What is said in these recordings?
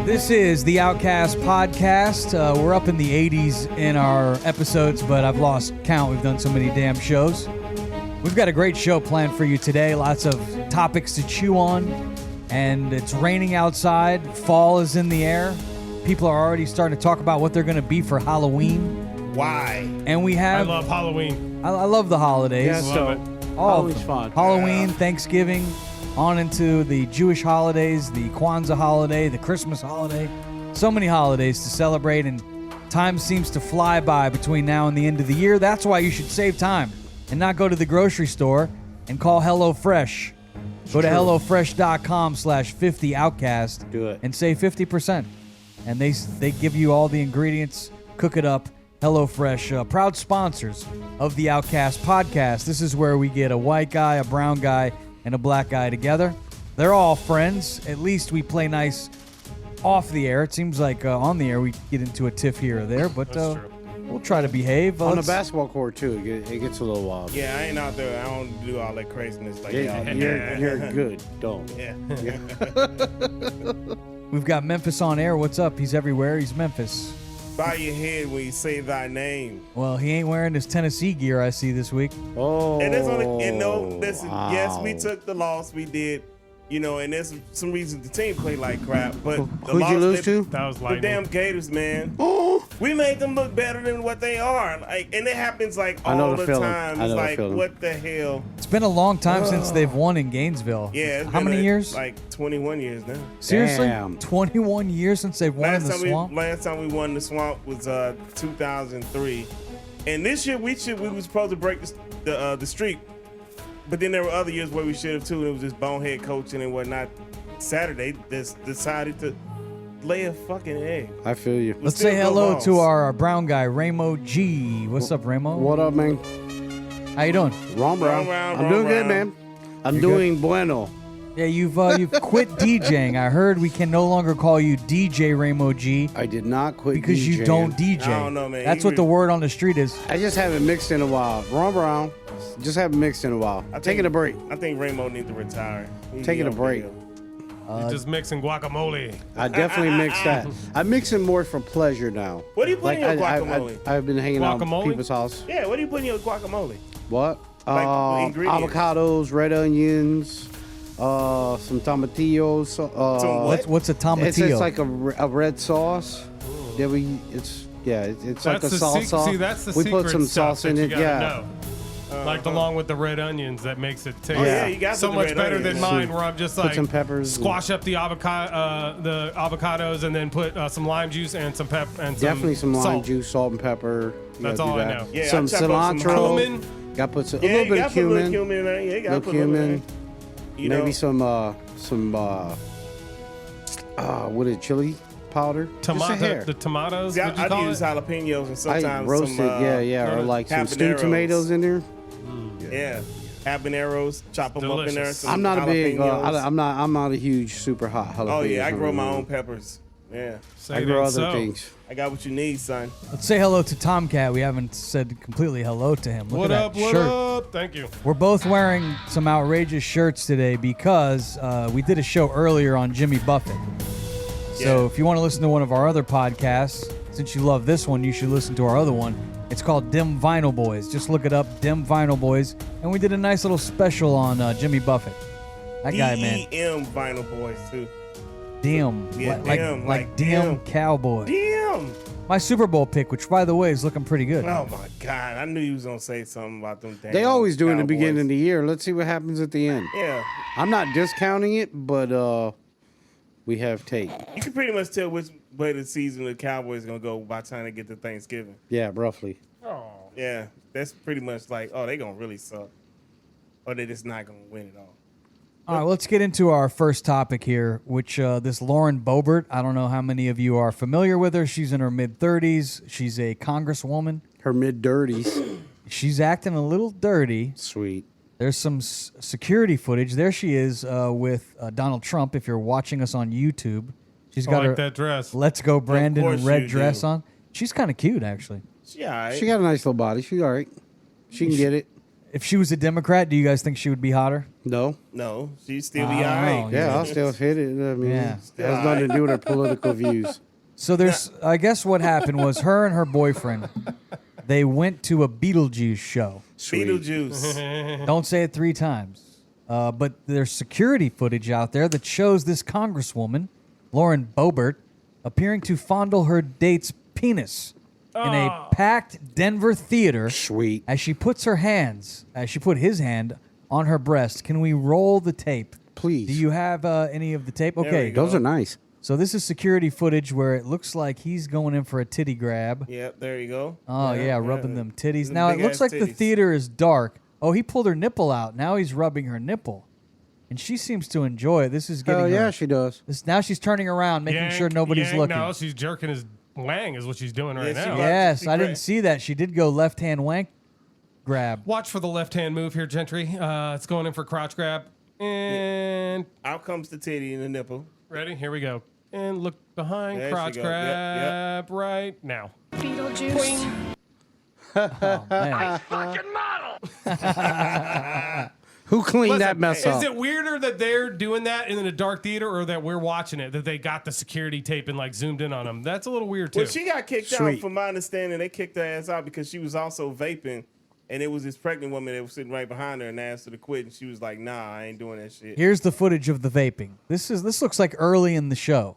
This is the Outcast Podcast. We're up in the 80s in our episodes, but I've lost count. We've done so many damn shows. We've got a great show planned for you today. Lots of topics to chew on. And it's raining outside. Fall is in the air. People are already starting to talk about what they're going to be for Halloween. Why? And we have... I love Halloween. I love the holidays. Yeah, so Always fun. Halloween, Thanksgiving, on into the Jewish holidays, the Kwanzaa holiday, the Christmas holiday. So many holidays to celebrate, and time seems to fly by between now and the end of the year. That's why you should save time and not go to the grocery store and call HelloFresh. Go to HelloFresh.com/50Outcast. Do it. And save 50%. And they give you all the ingredients, cook it up. HelloFresh, proud sponsors of the Outcast Podcast. This is where we get a white guy, a brown guy, and a black guy together. They're all friends. At least we play nice off the air. It seems like on the air we get into a tiff here or there, but we'll try to behave. On the babasketball court, too, it gets a little wild. Yeah, I ain't out there. I don't do all that craziness like Yeah, y'all. you're good. Don't. Yeah. We've got Memphis on air. What's up? He's everywhere. He's Memphis. Bow your head when you say thy name. Well, he ain't wearing his Tennessee gear I see this week. Oh, And there's only, listen, wow. yes, we took the loss. We did, and there's some reasons the team played like crap. But the Who'd loss you lose to? That was The lightning. damn Gators, man. Oh, We made them look better than what they are. Like, and it happens like I know all the the feeling. time. I It's know the like, feeling. what the hell? It's been a long time since they've won in Gainesville. Yeah. How many years? Like 21 years now. Seriously? Damn. 21 years since they've won in the swamp? Last time we won the swamp was 2003, and this year we was supposed to break the streak, but then there were other years where we should have too. And it was just bonehead coaching and whatnot. Saturday just decided to lay a fucking egg. I feel you. Let's Still say go hello Vols. to our brown guy, Ramo G. What's up, Ramo? What up, man? How you doing? Ron Brown. Ron I'm doing Brown. good, man. I'm You doing bueno. Yeah, you've quit DJing. I heard we can no longer call you DJ Ramo G I did not quit because you DJing. don't DJ. I don't know, man. That's You what the word on the street is. I just haven't mixed in a while. Ron Brown, just haven't mixed in a while. Taking a break. I think Rainbow needs to retire. Taking a break. You're just mixing guacamole. I definitely mix that. I'm mixing more for pleasure now. What do you put in your guacamole? I've been hanging out Guacamole? at people's house. Yeah, what do you put in your guacamole? What? Like, the ingredients. Avocados, red onions, some tomatillos. Some what? What's a It's tomatillo? like a red sauce. That it's like a the salsa. See, that's the we secret put some stuff sauce in that it. you gotta Yeah. know. Like along with the red onions, that makes it taste yeah, you got so the much red better onions. than mine, where I'm just Put like some peppers. squash up the avocados and then put some lime juice and some pepper and Definitely some lime salt. juice, salt and pepper. You That's gotta do all I that. know. Yeah, some I chop up some cilantro. Cumin. Got to put a Yeah, little you bit got of to put a little cumin. cumin in there. Yeah, you got to Little put a little cumin. in there. Maybe some what is it, chili powder? Just a hair. The tomatoes. See, What'd you I call use it? jalapenos and I sometimes roasted, some or like some stewed habaneros. tomatoes in there. Yeah, habaneros, chop them up in there. Delicious. Some I'm not a big. jalapenos. I'm not a huge super hot jalapeno. Oh yeah, I grow my own peppers. Yeah, Say I it grow ain't other so. things. I got what you need, son. Let's say hello to Tomcat. We haven't said completely hello to him. Look What at up? that What shirt. up? Thank you. We're both wearing some outrageous shirts today because we did a show earlier on Jimmy Buffett. So Yeah. if you want to listen to one of our other podcasts, since you love this one, you should listen to our other one. It's called Dim Vinyl Boys. Just look it up, Dim Vinyl Boys. And we did a nice little special on Jimmy Buffett. That guy, man. DEM Vinyl Boys too. Dim. Yeah, like dim, like like Dim dim. Cowboy. Damn. My Super Bowl pick, which, by the way, is looking pretty good. Oh my God! I knew you was gonna say something about them. Damn They always do in the Cowboys. beginning of the year. Let's see what happens at the end. Yeah, I'm not discounting it, but we have tape. you can pretty much tell which way the season of the Cowboys is gonna go by the time they get to Thanksgiving. Yeah, roughly. Oh. Yeah, that's pretty much like, oh, they gonna really suck, or they just not gonna win it all. All right, let's get into our first topic here, which this Lauren Boebert, I don't know how many of you are familiar with her. She's in her mid-30s. She's a congresswoman. Her mid-dirties. She's acting a little dirty. Sweet. There's some security footage. There she is with Donald Trump, if you're watching us on YouTube. She's I got like her that dress. Let's Go Brandon course red you dress do. on. She's kind of cute, actually. Yeah, She got a nice little body. She's all right. She can get it. If she was a Democrat, do you guys think she would be hotter? No. No, she'd still be Oh, all right. Yeah, I'll still hit it. I mean, Yeah. it has nothing to do with her political views. So there's, I guess what happened was her and her boyfriend, they went to a Beetlejuice show. Sweet. Beetlejuice. Don't say it 3 times. But there's security footage out there that shows this congresswoman, Lauren Boebert, appearing to fondle her date's penis in a packed Denver theater. Sweet. As she put his hand on her breast. Can we roll the tape? Please. Do you have any of the tape? we Okay. go. Those are nice. So this is security footage where it looks like he's going in for a titty grab. Yep, there you go. Oh, yeah, rubbing them titties. Them Now, it big looks ass like the titties. theater is dark. Oh, he pulled her nipple out. Now he's rubbing her nipple. And she seems to enjoy it. This is getting Oh, her. yeah, she does. Now she's turning around, making sure nobody's looking. No, she's jerking his wang is what she's doing right Yeah, she now. was. Yes, She I didn't grabbed- see that. She did go left-hand wank grab. Watch for the left-hand move here, Gentry. It's going in for crotch grab. And Out comes the titty and the nipple. ready? Here we go. And look behind, There she crotch go. grab right now. Beetlejuice. Man. Who cleaned Listen, that mess is up? it weirder that they're doing that in a dark theater or that we're watching it, that they got the security tape and like zoomed in on them? That's a little weird too. Well, she got kicked out, Sweet. from my understanding. They kicked her ass out because she was also vaping, and it was this pregnant woman that was sitting right behind her and asked her to quit, and she was like, "Nah, I ain't doing that shit." Here's the footage of the vaping. This looks like early in the show.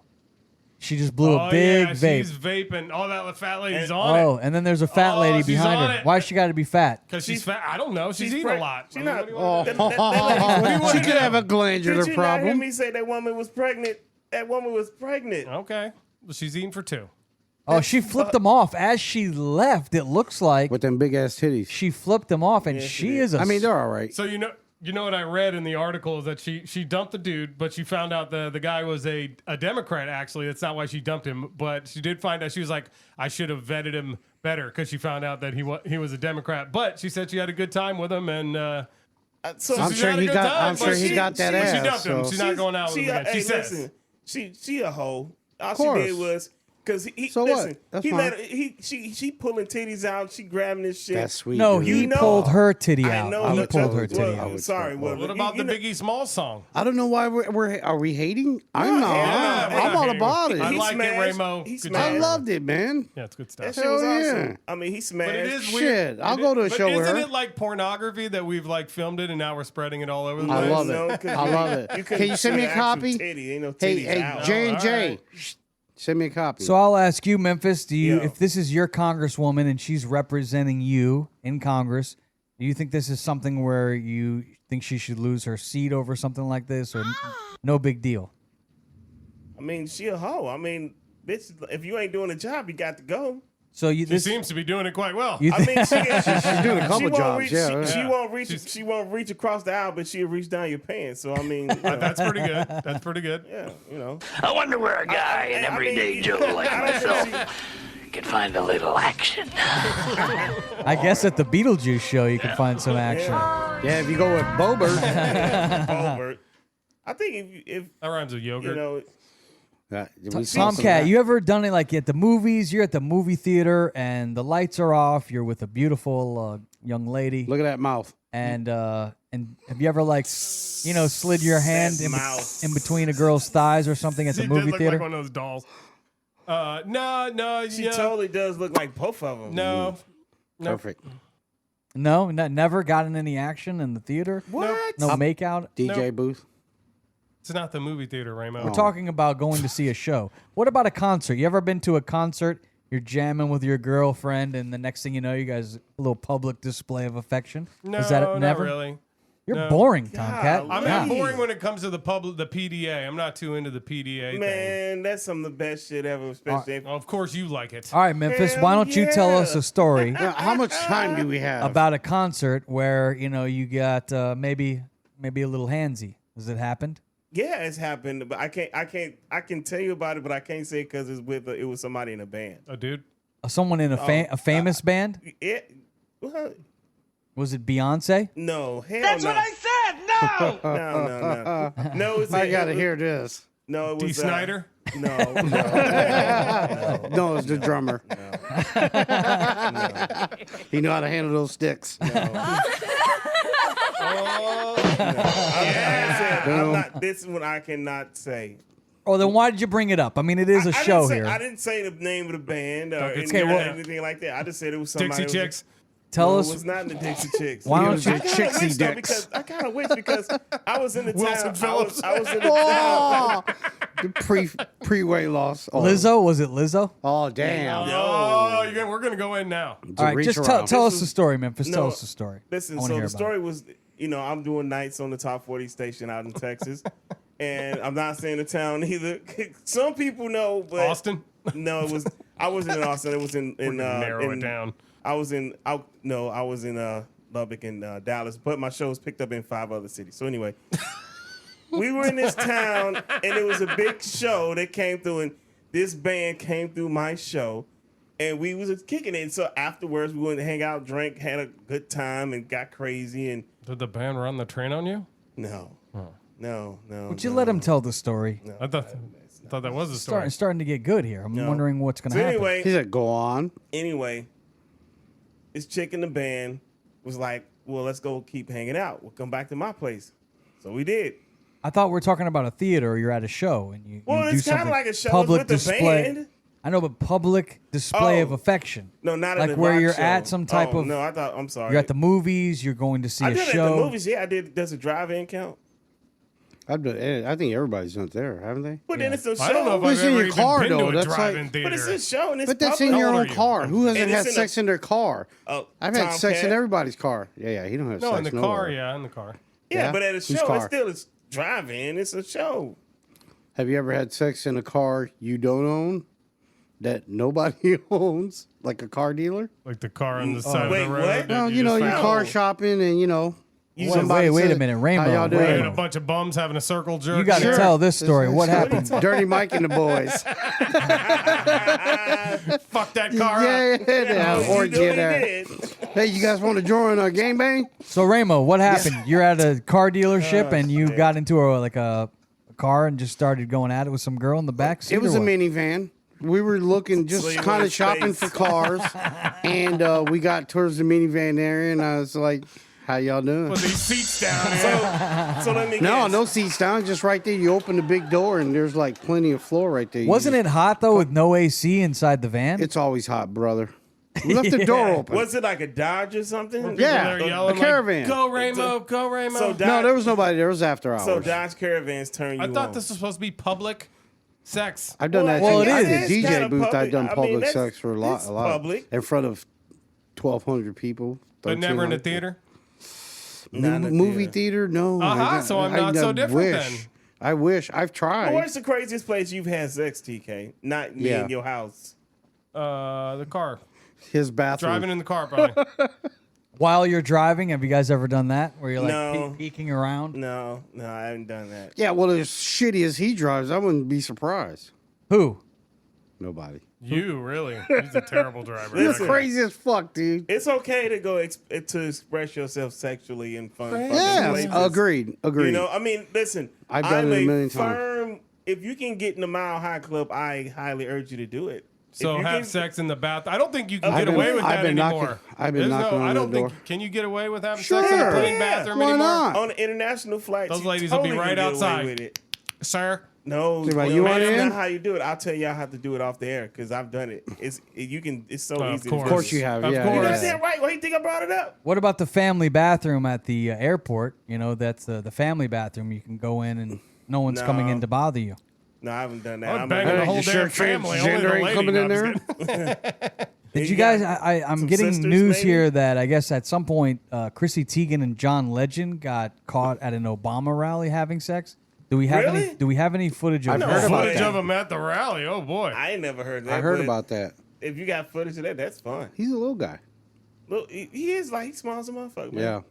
She just blew a big yeah, vape. she's vaping. Oh, that fat lady's on Oh, it. and then there's a fat Oh, lady she's behind on her. it. Why she got to be fat? Because she's fat. I don't know. She's eating a lot. She's I mean, not. what do you want to do? That lady- She could have a glandular Did you not hear problem. me say that woman was pregnant? That woman was pregnant. Okay. Well, she's eating for 2. Oh, she flipped them off as she left. It looks like With them big ass titties. she flipped them off, and Yeah, she she did. is a. I mean, they're all right. So you know what I read in the article is that she dumped the dude, but she found out the guy was a Democrat. Actually, that's not why she dumped him, but she did find out. She was like, I should have vetted him better because she found out that he was a Democrat. But she said she had a good time with him, and So I'm she sure had a he good got. time, I'm sure but he got that but ass. she dumped him. so- She's not going out with him again. She says. listen, she a hoe. All she course. did was because he So what? listen. That's He fine. let her, she pulling titties out. She grabbing this shit. That's sweet. no, dude. he You know- pulled her titty I out. know. He but pulled that- her titty well, out. Sorry. Well, What about the Biggie Smalls song? I don't know why are we hating? I'm No, not. yeah, I'm all about it. I He like smashed. it, Ramo. He Good smashed. job. I loved it, man. Yeah, it's good That stuff. shit Hell was yeah. awesome. I mean, he smashed. But it is Shit, weird. I'll go to a But show with isn't her. it like pornography that we've like filmed it and now we're spreading it all over the I place? love it. No, 'cause I love it. you couldn't Can you send me see a an actual copy? Titty. Ain't no Hey, titties hey, out. J and all J, right. send me a copy. So I'll ask you, Memphis. Do you, Yeah. if this is your congresswoman and she's representing you in Congress, do you think this is something where you think she should lose her seat over something like this, or no big deal? I mean, she a hoe. I mean, bitch, if you ain't doing the job, you got to go. So you She this seems to be doing it quite well. you I think, mean, she's doing a couple jobs, Reach, yeah. she Yeah. won't reach. She's- She won't reach across the aisle, but she'll reach down your pants. So I mean, That's pretty good. That's pretty good. yeah, you know. I wonder where a guy, an everyday Joe like I don't think myself, could find a little action. I guess at the Beetlejuice show you can find some action. Yeah, if you go with Boebert, Bobert. I think if That rhymes with you yogurt. know, we saw some of Tomcat, that. you ever done it like at the movies? You're at the movie theater and the lights are off. You're with a beautiful young lady, Look at that mouth. and have you ever slid your hand mouth. in between a girl's thighs or something at the She did movie look theater? like one of those dolls. No, she yeah. totally does look like both of them. No. Perfect. No, never gotten any action in the theater. What? No makeout. DJ booth. It's not the movie theater, Ramo. We're talking about going to see a show. What about a concert? You ever been to a concert? You're jamming with your girlfriend, and the next thing you know, you guys a little public display of affection. No, Is that not never? really. You're No. boring, Tomcat. Golly. I'm Yeah. not boring when it comes to the PDA. I'm not too into the PDA thing. Man, that's some of the best shit ever, especially if Well, of course you like it. All right, Memphis. Hell why don't you tell us yeah. a story Now, how much time do we have? about a concert where you got maybe a little handsy? Has it happened? yeah, it's happened, but I can tell you about it, but I can't say because it was somebody in a band. A dude? Someone in a famous band? Yeah, well, Was it Beyonce? no, hell That's what I said. No, no, it's I gotta hear this. No, it was D. Snyder? No, No, it's the drummer. He know how to handle those sticks. I'm not. This is what I cannot say. Oh, then why did you bring it up? I mean, it is a show here. I didn't say the name of the band or anything like that. I just said it was somebody. Dixie Chicks. Tell It us. was not in the Dixie Chicks. Why don't you Chixie Dicks? Because I kind of wish because I was in the Wilson town. Phillips. I was in the town. The pre-weight loss. Oh. Lizzo? Was it Lizzo? Oh, damn. Oh, we're gonna go in now. All right, just tell us the story, Memphis. Tell us the story. Listen, I wanna so hear the about story was, I'm doing nights on the top 40 station out in Texas, and I'm not saying the town either. Some people know, but Austin? No, it was. I wasn't in Austin. It was in Narrow it down. I was in Lubbock and Dallas, but my show was picked up in 5 other cities. So anyway, we were in this town, and it was a big show that came through, and this band came through my show, and we was kicking it. So afterwards, we went to hang out, drink, had a good time, and got crazy. And Did the band run the train on you? no. Would you let him tell the story? I thought that was the story. Starting to get good here. I'm wondering what's going to So happen. anyway, He said, go on. This chick in the band was like, well, let's go keep hanging out. We'll come back to my place. So we did. I thought we were talking about a theater or you're at a show and you Well, do it's kind something of like a show public with the display. band. I know, but public display of Oh. affection. No, not like at a where rock you're show. at some type of. No, I'm sorry. You're at the movies. You're going to see I a did show. at the movies. Yeah, I did. Does a drive-in count? I think everybody's not there, haven't they? But then it's a show. I don't know if Well, it's I've in ever your even car, been to though. a That's drive-in like- theater. But it's a show and it's But that's public. in your How old own are you? car. Who hasn't And it's had in sex in their car? Oh, I've had sex in Tomcat. everybody's car. Yeah, he don't have No, sex in the nowhere. car. Yeah, in the car. Yeah, Yeah? but at a Whose show, car? it's still a drive-in. It's a show. Have you ever had sex in a car you don't own that nobody owns, like a car dealer? Like the car on the side wait, of the road. what? that No, you you're just found. car shopping and Wait a minute, Ramo. How y'all doing? And a bunch of bums having a circle jerk. You got to Sure. tell this story. What happened? Dirty Mike and the boys. Fuck that car yeah, up. yeah. Or You know get he that. did. Hey, you guys want to join a gangbang? So Ramo, what happened? You're at a car dealership and you got into a car and just started going at it with some girl in the back seat. It was or a what? minivan. We were looking, So just you kind went of shopping for space. cars, and we got towards the minivan area, and I was like, "How y'all doing?" With these seats down here. So let me No, guess. no seats down, just right there. You open the big door, and there's like plenty of floor right there. Wasn't it hot though with no AC inside the van? It's always hot, brother. We left the door open. Was it like a Dodge or something? Yeah, They're a yelling caravan. Like, go Ramo, go Ramo. So Dodge, No, there was nobody. There was after hours. So Dodge Caravans turn you I thought on. this was supposed to be public sex. I've done that. Well, too. it I is. did It's kinda DJ booth. I've public. done I mean, public that's- sex for a lot, it's public. in front of 1,200 people. But never in a 1,300. theater. Not in a Movie theater. theater? No. So I'm not so different wish. then. I wish. I've tried. Where's the craziest place you've had sex, TK? Not me Yeah. in your house. The car. His bathroom. Driving in the car, probably. While you're driving, have you guys ever done that? Where you're like No. peeking around? No, I haven't done that. Yeah, well, as shitty as he drives, I wouldn't be surprised. Who? Nobody. You, really. He's a terrible driver. You're Listen. crazy as fuck, dude. It's okay to go to express yourself sexually in fun. Yeah, places. agreed. You know, I mean, listen. I've done it a million times. firm. If you can get in the Mile High Club, I highly urge you to do it. So If you have can- sex in the bath. I don't think you can I've get been- away with I've that been knocking- anymore. I've been There's knocking on I don't that think. door. Can you get away with having sex in a Sure. clean Yeah. bathroom Why anymore? not? on the international flights, Those you ladies will be totally right can get away outside. with it. Sir, No, See, like, no, you want that's in? not how you do it. I'll tell y'all how to do it off the air because I've done it. It's so Of easy. course. Of course you have. Of Yeah, course. You yeah. guys ain't right. Why do you think I brought it up? What about the family bathroom at the airport? You know, that's the family bathroom. You can go in and no one's coming in to bother you. No, I haven't done that. I'm I'm banging the a, whole you damn sure family. Only transgender the ain't lady. coming No, in I'm just there? kidding. Did You you guys? got I'm some getting sisters, news maybe? here that I guess at some point Chrissy Teigen and John Legend got caught at an Obama rally having sex. Do we have Really? any? Do we have any footage of I've that? heard about Footage that. of him at the rally. Oh boy. I ain't never heard that. I heard but about that. If you got footage of that, that's fun. He's a little guy. Look, he is like he smiles a motherfucker. Man.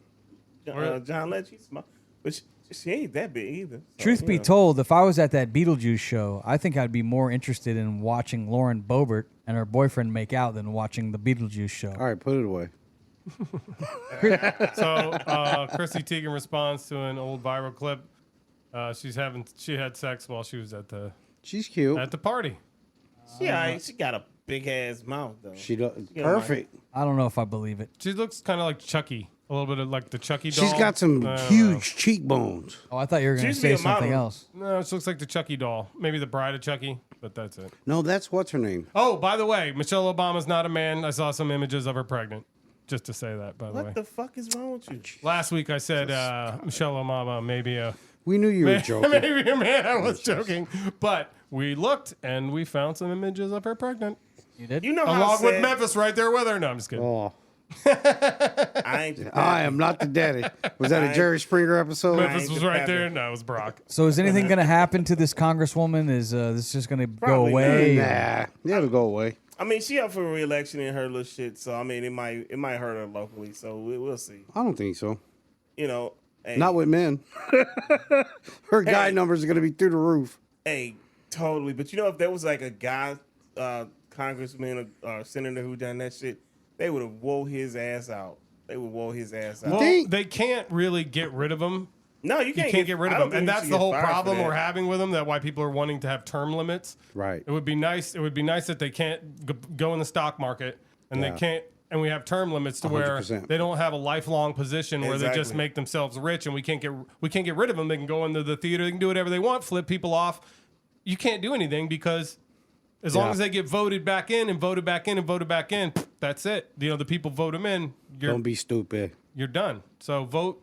Yeah. John Legend, he smile, but she ain't that big either. So, Truth you be know. told, if I was at that Beetlejuice show, I think I'd be more interested in watching Lauren Boebert and her boyfriend make out than watching the Beetlejuice show. All right, put it away. So Chrissy Teigen responds to an old viral clip. She had sex while she was at the She's cute. party. She got a big ass mouth though. She does Yeah, perfect. I don't know if I believe it. She looks kind of like Chucky. A little bit of like the Chucky doll. She's got some huge cheekbones. Oh, I thought you were going to She's be say a something model. else. No, she looks like the Chucky doll. Maybe the Bride of Chucky, but that's it. No, that's what's her name. Oh, by the way, Michelle Obama's not a man. I saw some images of her pregnant. Just to say that, by the way. What the fuck is wrong with you? Last week I said Michelle Obama maybe a We knew you were joking. maybe a man. I was joking, but we looked and we found some images of her pregnant, You did? You know how along with sad- Memphis right there with her. No, I'm just kidding. Oh, I ain't. I am not the daddy. Was that a Jerry Springer episode? Memphis ain't was the right papa. there. No, it was Brock. So is anything going to happen to this congresswoman? Is this just going to go Probably away? Nah, it'll go away. I mean, she up for re-election in her little shit, so I mean, it might hurt her locally. So we'll see. I don't think so. You know, hey, Not with men. Her guy numbers are going to be through the roof. Hey, totally. But you know, if there was like a guy, congressman or senator who done that shit, they would have wore his ass out. They would wore his ass out. Well, they can't really get rid of him. No, you You can't, can't get rid I of don't him, think and you that's should the get whole fired for problem that. we're having with him. That why people are wanting to have term limits. Right. It would be nice. It would be nice that they can't go in the stock market, and Yeah. they can't. And we have term limits to where 100%. they don't have a lifelong position where they just Exactly. make themselves rich, and we can't get rid of them. They can go into the theater, they can do whatever they want, flip people off. You can't do anything because as long Yeah. as they get voted back in and voted back in and voted back in, that's it. You know, the people vote them in. Don't be stupid. You're done. So vote.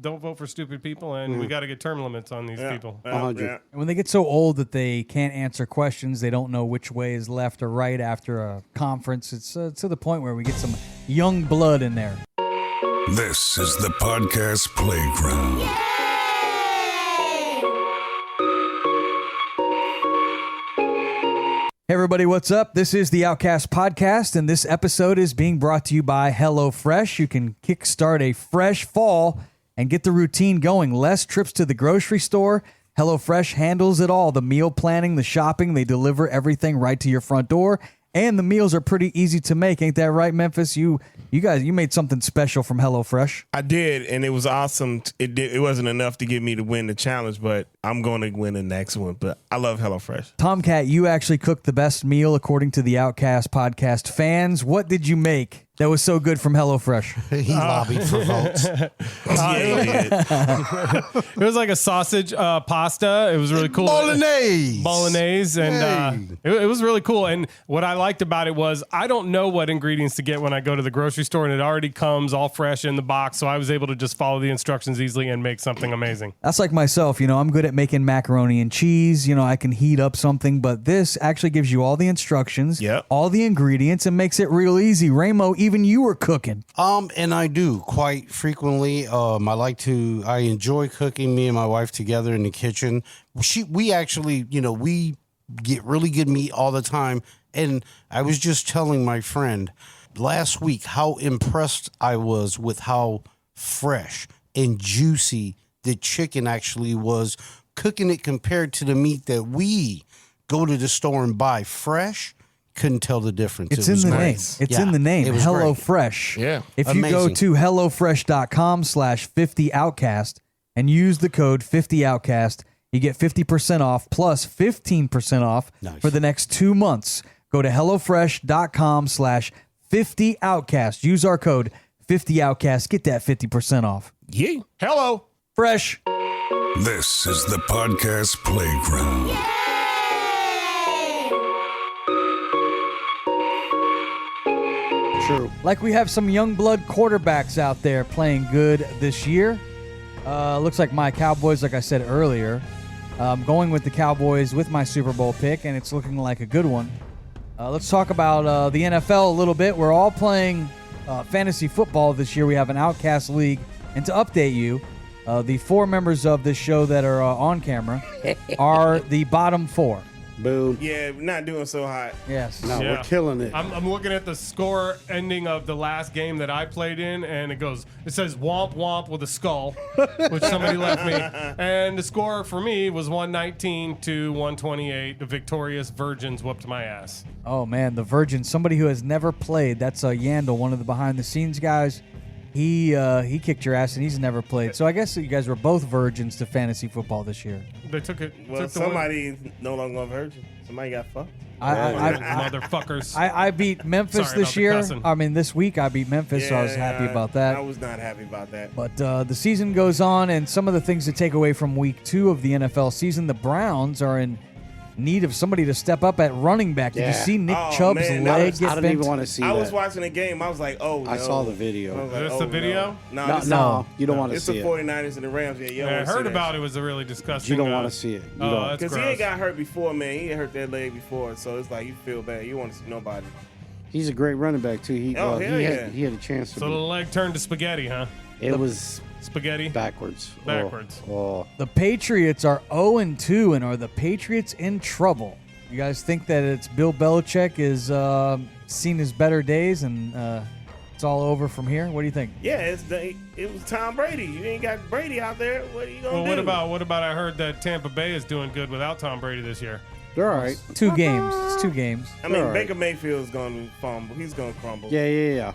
Don't vote for stupid people, and we got to get term limits on these Yeah, people. 100. yeah. And when they get so old that they can't answer questions, they don't know which way is left or right after a conference. It's to the point where we get some young blood in there. This is the podcast playground. Hey everybody, what's up? This is the Outcast Podcast, and this episode is being brought to you by HelloFresh. You can kickstart a fresh fall and get the routine going. Less trips to the grocery store. HelloFresh handles it all. The meal planning, the shopping, they deliver everything right to your front door. And the meals are pretty easy to make. Ain't that right, Memphis? You guys, you made something special from HelloFresh. I did, and it was awesome. It wasn't enough to get me to win the challenge, but I'm going to win the next one. But I love HelloFresh. Tomcat, you actually cooked the best meal according to the Outcast Podcast fans. What did you make that was so good from HelloFresh? He lobbied for votes. It was like a sausage pasta. It was really cool. Bolognese, and it was really cool. And what I liked about it was I don't know what ingredients to get when I go to the grocery store, and it already comes all fresh in the box. So I was able to just follow the instructions easily and make something amazing. That's like myself, I'm good at making macaroni and cheese. I can heat up something, but this actually gives you all the instructions, Yep. all the ingredients, and makes it real easy. Ramo, even you were cooking. And I do quite frequently. I enjoy cooking, me and my wife together in the kitchen. We actually, we get really good meat all the time. And I was just telling my friend last week how impressed I was with how fresh and juicy the chicken actually was, cooking it compared to the meat that we go to the store and buy fresh. Couldn't tell the difference. It's It in was the great. name. It's in the name. It was great. HelloFresh. Yeah. If you go Amazing. to HelloFresh.com/50Outcast and use the code 50Outcast, you get 50% off plus 15% off Nice. for the next 2 months. Go to HelloFresh.com/50Outcast. Use our code 50Outcast. Get that 50% off. Yeah. Hello. Fresh. This is the podcast playground. True. Like we have some young blood quarterbacks out there playing good this year. Looks like my Cowboys, like I said earlier, going with the Cowboys with my Super Bowl pick, and it's looking like a good one. Let's talk about the NFL a little bit. We're all playing fantasy football this year. We have an Outcast League. And to update you, the 4 members of this show that are on camera are the bottom 4. Boom. Yeah, we're not doing so hot. Yes. No, Yeah. we're killing it. I'm looking at the score ending of the last game that I played in, and it says womp womp with a skull, which somebody left me. And the score for me was 119 to 128. The victorious Virgins whooped my ass. Oh, man, the Virgin, somebody who has never played. That's Yandel, one of the behind-the-scenes guys. He kicked your ass, and he's never played. So I guess you guys were both virgins to fantasy football this year. They took it. Well, took the win. somebody no longer a virgin. Somebody got fucked. Motherfuckers. I beat Memphis Sorry this about the year. cussing. I mean, this week I beat Memphis, so I was happy about that. I was not happy about that. But the season goes on, and some of the things to take away from week 2 of the NFL season, the Browns are in need of somebody to step up at running back. Did you see Nick Chubb's man, leg I get don't bent? even want to see I that. was watching the game. I was like, oh, no. I saw the video. I was Is like, this oh, the video? No, No, you don't want to it's see the it. 49ers and the Rams. Yeah, you don't Yeah, I want to see heard that about shit. it was a really disgusting. You don't want to see it. You Oh, don't. that's Because he gross. ain't got hurt before, man. He hurt that leg before, so it's like you feel bad. You want to see nobody. He's a great running back too. He Oh, hell yeah. he had a chance to. So the leg turned to spaghetti, huh? It was Spaghetti. backwards. Backwards. Oh. The Patriots are 0-2, and are the Patriots in trouble? You guys think that it's Bill Belichick is seen his better days, and it's all over from here? What do you think? Yeah, it was Tom Brady. You ain't got Brady out there. What are you gonna Well, do? what about I heard that Tampa Bay is doing good without Tom Brady this year. They're all right. 2 games. It's 2 games. I mean, All right. Baker Mayfield's gonna fumble. He's gonna crumble. Yeah.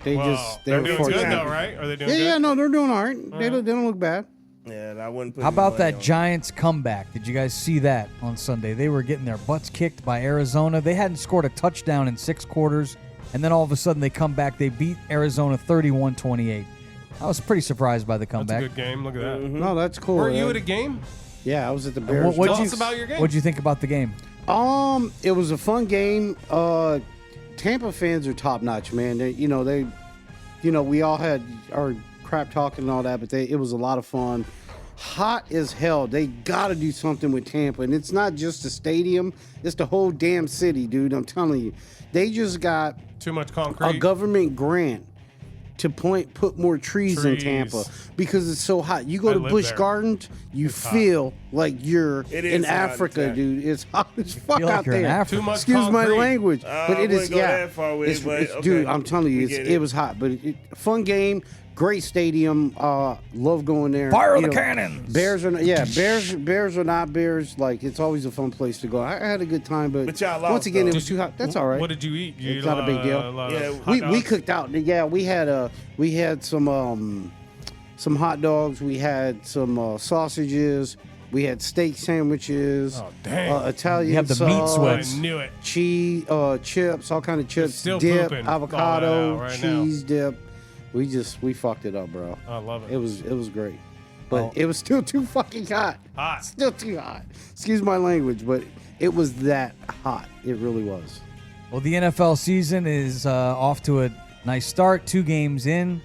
They Well, they're doing fortunate. good though, right? Are they doing good? Yeah, no, they're doing all right. They don't look bad. Yeah, I wouldn't put. How about any that money on it. Giants comeback? Did you guys see that on Sunday? They were getting their butts kicked by Arizona. They hadn't scored a touchdown in 6 quarters, and then all of a sudden they come back. They beat Arizona 31-28. I was pretty surprised by the That's a comeback. good game. Look at that. No, that's cool. Were you at a game? Yeah, I was at the Bears. What'd Tell you- us about your game. What'd you think about the game? It was a fun game. Tampa fans are top notch, man. We all had our crap talking and all that, but it was a lot of fun. Hot as hell. They got to do something with Tampa, and it's not just the stadium; it's the whole damn city, dude. I'm telling you, they just got Too much a concrete. government grant to put more trees in Tampa because it's so hot. You go I to live Busch there. Gardens, you It's hot. feel like you're It is in hot, Africa, exactly. dude. It's hot as fuck Feel like out you're in there. Africa. Too much Excuse my concrete. language, I but it is wouldn't go that far with it, but okay. dude. I'm telling you, We get it was hot, but fun game, great stadium. Love going there. Fire You the know, cannons! Bears are Bears are not Bears. Like it's always a fun place to go. I had a good time, but y'all lost, once again, though. it was too hot. That's all right. What did you eat? You It's eat not a big deal. lot of Yeah, hot We dogs? cooked out. Yeah, we had some hot dogs. We had some sausages. We had steak sandwiches. Oh, dang. Italian You have the meat sauce, sweats. I knew it. cheese, chips, all kind of chips, still dip, pooping all that avocado, out right cheese dip. We fucked it up, bro. I love it. It was great, but Oh. it was still too fucking hot. Hot. Still too hot. Excuse my language, but it was that hot. It really was. Well, the NFL season is off to a nice start. 2 games in.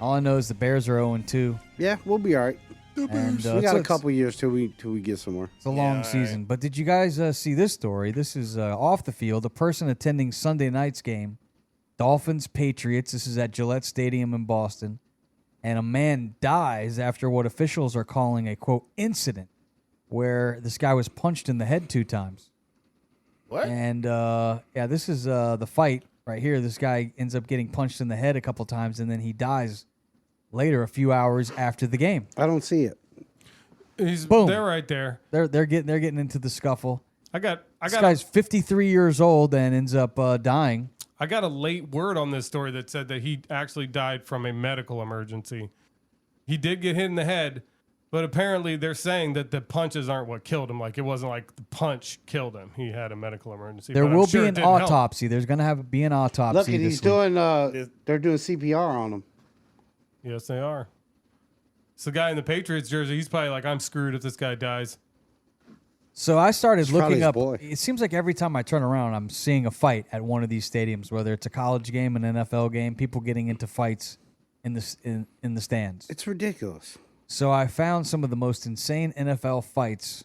All I know is the Bears are 0-2. Yeah, we'll be all right. And, We got a couple years till we get somewhere. It's a long all season. But did you guys see this story? This is off the field. A person attending Sunday night's game, Dolphins Patriots. This is at Gillette Stadium in Boston. And a man dies after what officials are calling a, quote, incident where this guy was punched in the head 2 times. What? And, this is the fight right here. This guy ends up getting punched in the head a couple times, and then he dies later, a few hours after the game. I don't see it. He's Boom. They're right there. They're getting into the scuffle. This I guy's 53 years old and ends up dying. got a late word on this story that said that he actually died from a medical emergency. He did get hit in the head, but apparently they're saying that the punches aren't what killed him. Like it wasn't like the punch killed him. He had a medical emergency. There but I'm will sure be it an didn't help. autopsy. There's going to be an autopsy. Look, he's this week. doing. They're doing CPR on him. Yes, they are. So the guy in the Patriots jersey, he's probably like, I'm screwed if this guy dies. So I started It's probably looking his up. boy. It seems like every time I turn around, I'm seeing a fight at one of these stadiums, whether it's a college game, an NFL game, people getting into fights in the stands. It's ridiculous. So I found some of the most insane NFL fights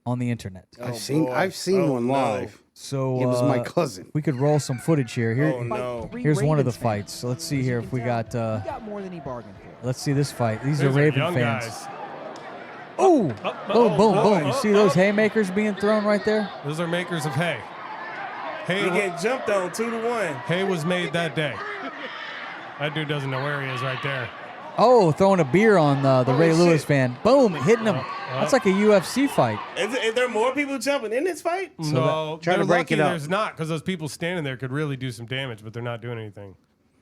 on the internet. I've boy. seen Oh, one no. live. So It was my cousin. We could roll some footage here. Oh, no. Here's one of the fights. So let's see here if we got. He got more than he bargained for. Let's see this fight. These These are Raven young fans. guys. Oh, boom, boom, boom. You oh, see those haymakers being thrown right there? Those are makers of hay. He Hay, getting jumped on 2-1. hay was made that day. That dude doesn't know where he is right there. Oh, throwing a beer on the Holy Ray Lewis shit. fan. Boom, hitting him. That's like a UFC fight. Is there more people jumping in this fight? No, Try they're to break lucky it up. there's not, because those people standing there could really do some damage, but they're not doing anything.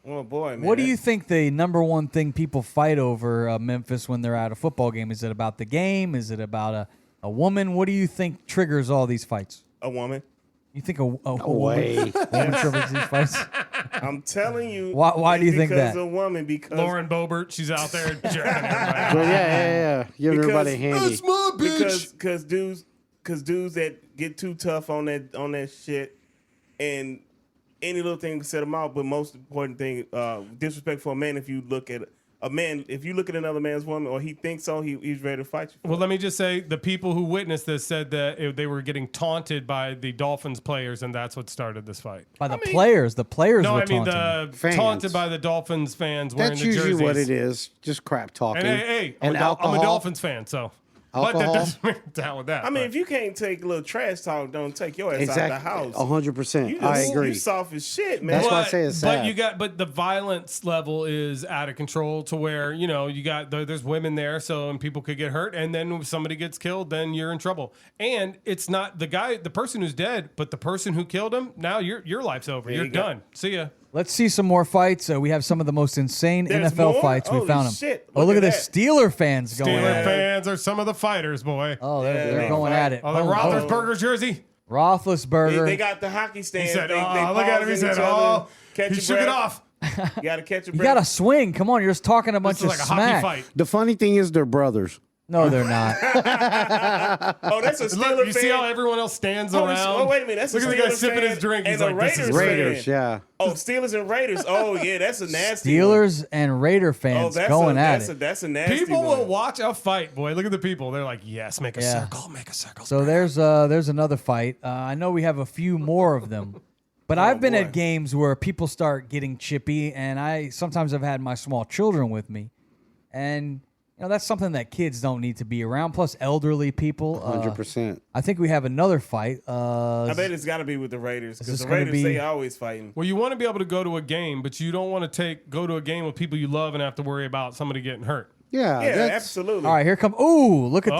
Oh boy, man. What do you think the number one thing people fight over Memphis when they're at a football game? Is it about the game? Is it about a woman? What do you think triggers all these fights? A woman. You think a way. woman triples these fights? I'm telling you. Why do you think that? Because a woman. Because Lauren Boebert, she's out there jerking everybody. Well, yeah. Giving everybody a handy. That's my bitch. Because dudes that get too tough on that shit, and any little thing can set them out. But most important thing, disrespect for a man. If you look at another man's woman, or he thinks so, he's ready to fight you. Well, let me just say, the people who witnessed this said that they were getting taunted by the Dolphins players, and that's what started this fight. By the players? The players No, were I mean taunting. taunted by the Dolphins fans wearing That's the jerseys. usually what it is. Just crap talking. And hey, and alcohol. I'm a Dolphins fan, so. But that Alcohol. doesn't mean down with that. I mean, but- if you can't take a little trash talk, don't take your ass out the house. 100%. I agree. You soft as shit, man. That's why I say it's sad. But the violence level is out of control to where, you got there's women there, and people could get hurt, and then if somebody gets killed, then you're in trouble. And it's not the person who's dead, but the person who killed him. Now your life's over. You're done. See ya. Let's see some more fights. We have some of the most insane There's NFL more? fights. We Holy found them. shit. Oh, look at Look the at Steeler fans going Steeler at it. fans are some of the fighters, boy. Oh, they're going at it. Oh, the Roethlisberger jersey. Roethlisberger. They got the hockey stand. He said, they look at him. He said, he shook it off. You got to catch a breath. You got to swing. Come on, you're just talking a bunch This is of like a smack. hockey fight. The funny thing is they're brothers. No, they're not. Oh, that's a Steeler Look, fan. you see how everyone else stands around? Oh, wait a minute. That's Look a at the guy Steelers sipping fan his drink. He's and a like, this is Raiders fan. Raiders, yeah. Oh, Steelers and Raiders. Oh, yeah, that's a nasty one. Steelers and Raider fans going at it. That's a nasty People one. will watch a fight, boy. Look at the people. They're like, yes, make a circle, make a circle. So there's another fight. I know we have a few more of them, but I've been at games where people start getting chippy, and I sometimes have had my small children with me, and that's something that kids don't need to be around. Plus, elderly people. 100%. I think we have another fight. I bet it's got to be with the Raiders because this the gonna Raiders, be- they always fighting. Well, you want to be able to go to a game, but you don't want to go to a game with people you love and have to worry about somebody getting hurt. Yeah, Yeah, that's, absolutely. All right, here come. Ooh, look at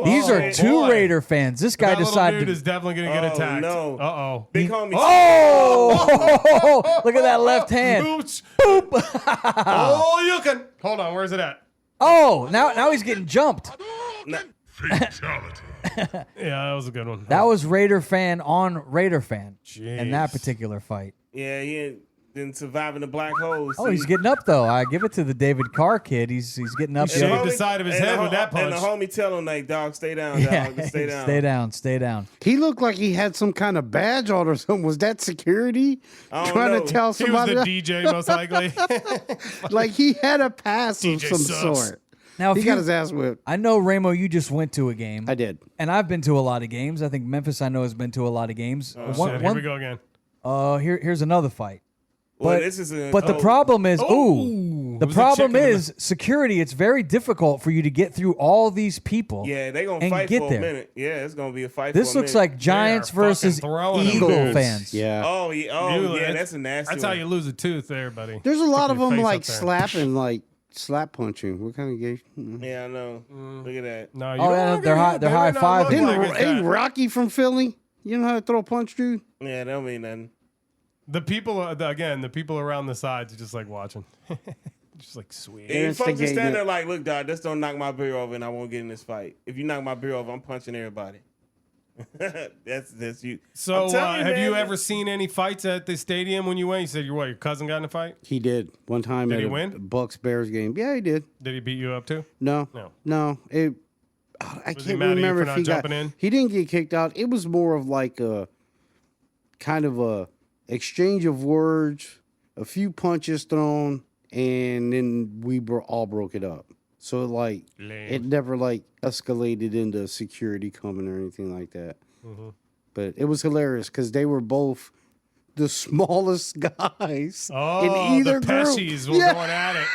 these are boy. two Raider fans. This guy That little decided dude to. is definitely going to get attacked. no. Uh-oh. Big homie. Oh! Look at that left hand. Oops. Oh, you can. Hold on. Where's it at? Oh, now he's getting jumped. Fatality. Yeah, that was a good one. That was Raider fan on Raider fan in Jeez. that particular fight. Yeah, he been surviving the black holes. Oh, he's getting up though. I give it to the David Carr kid. He's getting up. He shaved the side of his head with that And punch. the homie tell him, like, dog, stay down, dog. Yeah, Stay down. stay down. he looked like he had some kind of badge on or something. Was that security? I don't Trying know. to tell He was somebody the DJ, most likely. like he had a pass of DJ some sucks. sort. Now, He if got you, his ass whipped. I know Ramo, you just went to a game. I did. And I've been to a lot of games. I think Memphis, I know, has been to a lot of games. Shit, here we go again. Here's another fight. Well, But, this is a, but the problem is, the It was a problem chicken in is security. It's very difficult for you to get through all these people. yeah, they gonna and fight get for there. a minute. Yeah, it's gonna be a fight. This for a looks minute. like Giants They are versus fucking throwing them Eagle dudes. fans. Yeah. Oh yeah, that's a nasty. That's how one. you lose a tooth there, buddy. There's a lot Stick of your them face like up there. slapping, like slap punching. What kind of game? Yeah, I know. Look at that. No, you Oh, don't yeah, look they're at high- it. they're They might not high-fiving. look Didn't like it's ain't that. Rocky from Philly? You know how to throw a punch, dude? Yeah, that don't mean nothing. The people, again, the people around the sides are just like watching. Just like, sweet. And you folks just Instigating stand it. there like, look, dog, just don't knock my beer over and I won't get in this fight. If you knock my beer over, I'm punching everybody. that's you. So, I'm telling have you man, ever seen any fights at the stadium when you went? You said your cousin got in a fight? He did one time Did at he a win? Bucks-Bears game. Yeah, he did. Did he beat you up too? No. No. It. Was I he can't mad at you remember for if not he got. jumping in? He didn't get kicked out. It was more of like a kind of a exchange of words, a few punches thrown, and then we all broke it up. So like it never like escalated into security coming or anything like that. Mm-hmm. But it was hilarious because they were both the smallest guys Oh, in either the group. Pesci's were Yeah. going at it.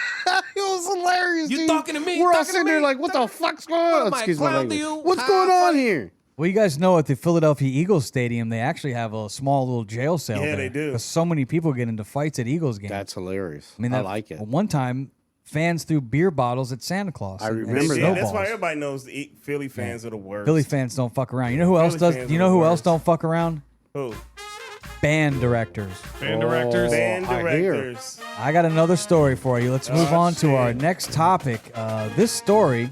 It was hilarious. You dude. talking to me? We're all Talking to sitting there me? like, what the fuck's going What on? am I, Excuse my clown to language. you? What's going on here? Well, you guys know at the Philadelphia Eagles Stadium, they actually have a small little jail cell. Yeah, there, they do. Because so many people get into fights at Eagles games. That's hilarious. I mean, I that- like it. One time, fans threw beer bottles at Santa Claus. I and remember Yeah, that. that's why snowballs. everybody knows the Philly fans are the worst. Philly fans don't fuck around. You know who else Philly does? fans You are know the who else worst. don't fuck around? Who? Band directors. Band directors. Band I hear. directors. I got another story for you. Let's move on to our shit. next topic. This story,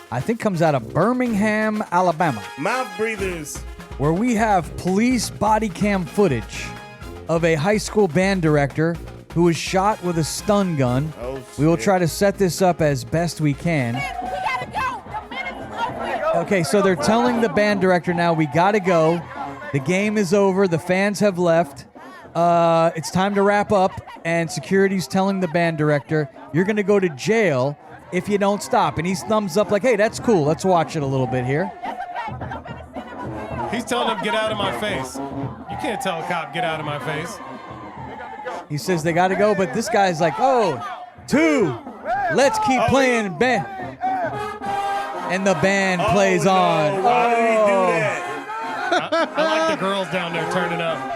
I think, comes out of Birmingham, Alabama. Mouth breathers. where we have police body cam footage of a high school band director who was shot with a stun gun. Oh, we will shit. try to set this up as best we can. Okay, so they're telling the band director now, we gotta go. The game is over. The fans have left. It's time to wrap up. And security's telling the band director, you're going to go to jail if you don't stop. And he's thumbs up like, hey, that's cool. Let's watch it a little bit here. He's telling them, get out of my face. You can't tell a cop, get out of my face. He says they got to go, but this guy's like, 2, let's keep playing. Band. And the band plays on. Why did he do that? I like the girls down there turning up.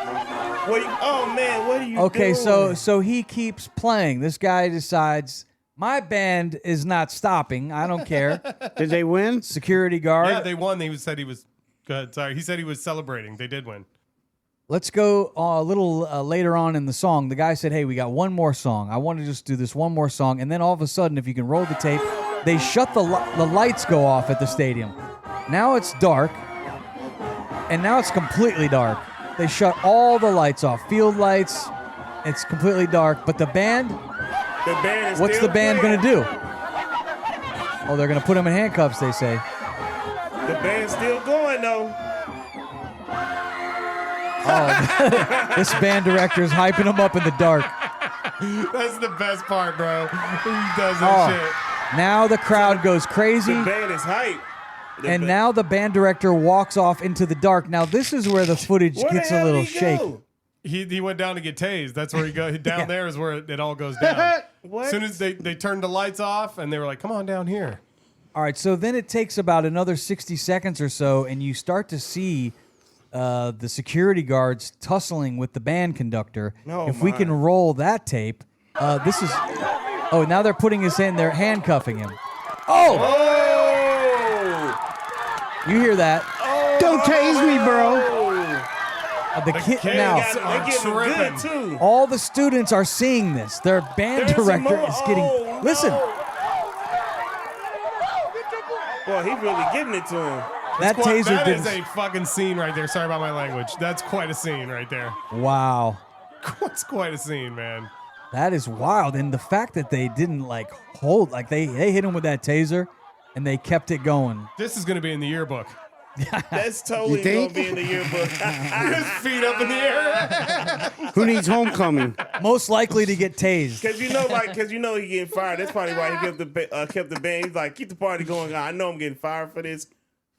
Man, what are you Okay, doing? so he keeps playing. This guy decides, my band is not stopping. I don't care. Did they win? Security guard. Yeah, they won. He said he was good. Sorry, he said he was celebrating. They did win. Let's go a little later on in the song. The guy said, hey, we got one more song. I want to just do this one more song. And then all of a sudden, if you can roll the tape, they shut the lights go off at the stadium. Now it's dark. And now it's completely dark. They shut all the lights off. Field lights. It's completely dark. But the band, is what's still the band playing. going to do? Oh, they're going to put him in handcuffs, they say. The band's still going, though. Oh, this band director is hyping him up in the dark. That's the best part, bro. He does that shit. Now the crowd goes crazy. The band is hype. And now the band director walks off into the dark. Now this is where the footage Where gets the a hell little did he shaky. go? He went down to get tased. That's where he goes. Down there is where it all goes down. What? As soon as they turned the lights off and they were like, come on down here. All right, so then it takes about another 60 seconds or so, and you start to see the security guards tussling with the band conductor. Oh, if we can roll that tape, this is. Oh, now they're putting his hand. They're handcuffing him. Oh! You hear that? Don't tase me, bro. The kid kids now. They're getting tripping. good, too. All the students are seeing this. Their band There's some director more. is getting. Oh, Listen, no. Boy, he really giving it to him. that taser That is didn't. a fucking scene right there. Sorry about my language. That's quite a scene right there. Wow. It's quite a scene, man. That is wild. And the fact that they didn't hold, they hit him with that taser and they kept it going. This is going to be in the yearbook. That's totally You going think? to be in the yearbook. His feet up in the air. Who needs homecoming? Most likely to get tased. Because you know he getting fired. That's probably why he kept the band. He's like, keep the party going on. I know I'm getting fired for this.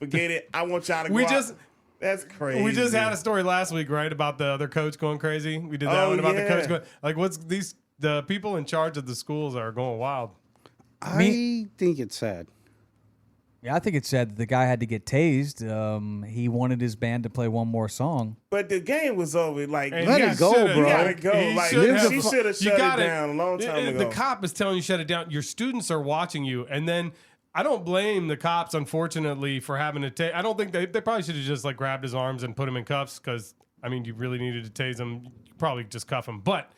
Forget it. I want y'all to go out. That's crazy. We just had a story last week, right, about the other coach going crazy. We did that one about the coach going the people in charge of the schools are going wild. I think it's sad. Yeah, I think it said the guy had to get tased. He wanted his band to play one more song. But the game was over. Like, And Let he it go, shoulda- bro. you gotta go. he Like, should she should have you shut it gotta- down a long time ago. The cop is telling you shut it down. Your students are watching you, and then I don't blame the cops, unfortunately, for having to take. I don't think they probably should have just grabbed his arms and put him in cuffs because you really needed to tase him. You probably just cuff him, but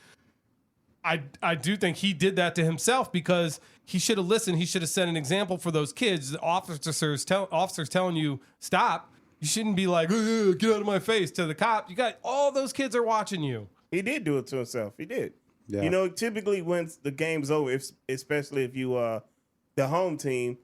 I do think he did that to himself because he should have listened. He should have set an example for those kids. The officers telling you stop. You shouldn't be like, get out of my face to the cop. You got all those kids are watching you. He did do it to himself. He did. Yeah. You know, typically when the game's over, especially if you the home team,